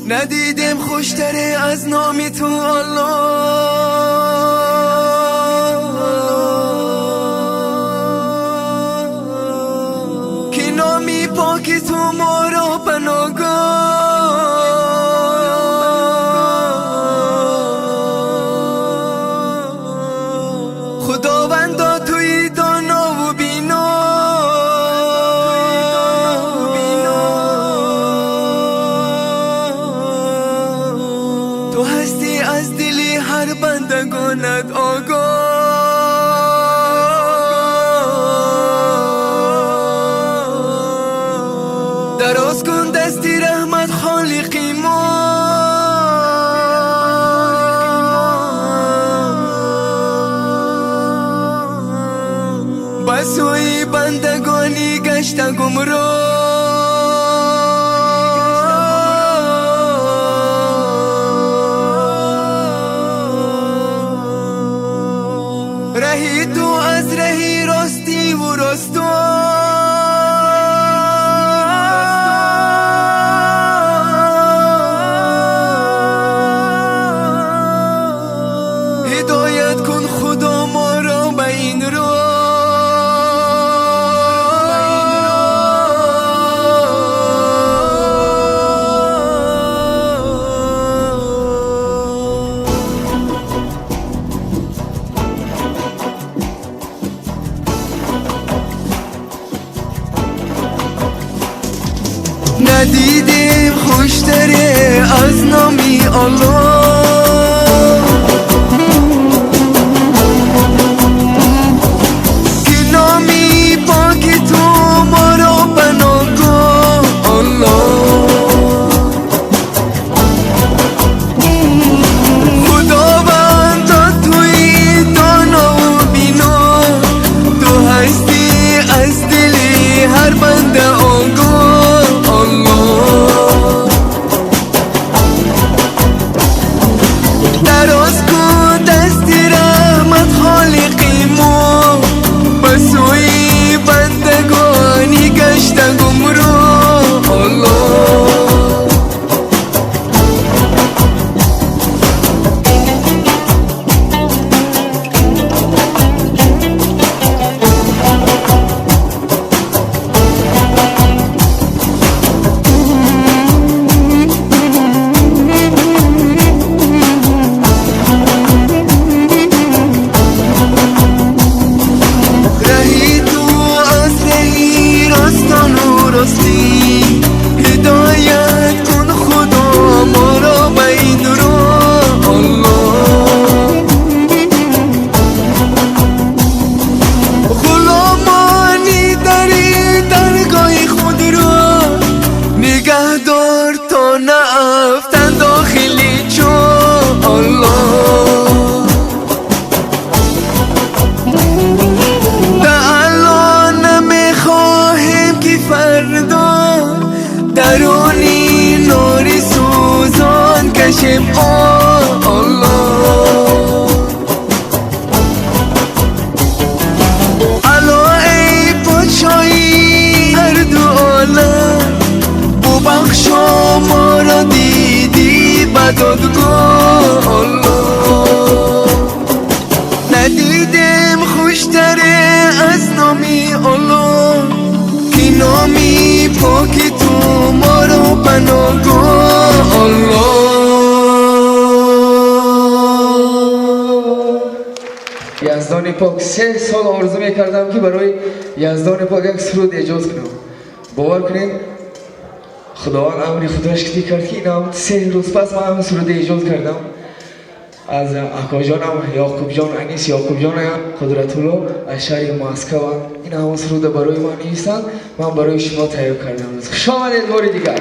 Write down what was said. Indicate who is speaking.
Speaker 1: ندیدم خوشتره از نام تو الله، که نامی پاک تو ما را پناهگاه. خداوندا توی دانا و بینا، تو هستی از دلی هر بندگانت آگاه. دراز کن دستی رحمت خالقی ما، بسوی بندگانی گشته گمراه. رهی تو از رهی راستی و راستا، هدایت کن خدا ما را به این راه. ندیدیم خوشتره از نامی الله، که نامی پاک تو ما را پناهگاه. خداوندا توی دانا و بینا، تو هستی از دلی هر بنده آگاه. دراز کن دستی رحمت خالقی ما، بسوی بندگانی گشته گمراه. هدایت کن خدا ما را به این راه. غلامانی در درگاه خود را نگه دار تا نرفتن داخلی چاه. الان نمیخواهم که فردا درونی نوری سوزان کشم. الا ای پادشاهی هر دو عالم، ببخشا ما را دیدی به دادگاه. ندیدم خوشتره از نامی الله، که نامی پاک تو ما را پناهگاه.
Speaker 2: یزدان پاک 3 سال آرزو میکردم که برای یزدان پاک یک سرود اجاز کنم. باور کنید خداوند امری خودش که کرد که اینم 3 روز پس من هم سرود اجاز کردم از اکا جانم یعقوب جان، انیس یعقوب جان قدرت الله از شهر مسکو. این هم سرود برای من نیستن، من برای شما تهیه کردم. خوش آمدید بار دیگر.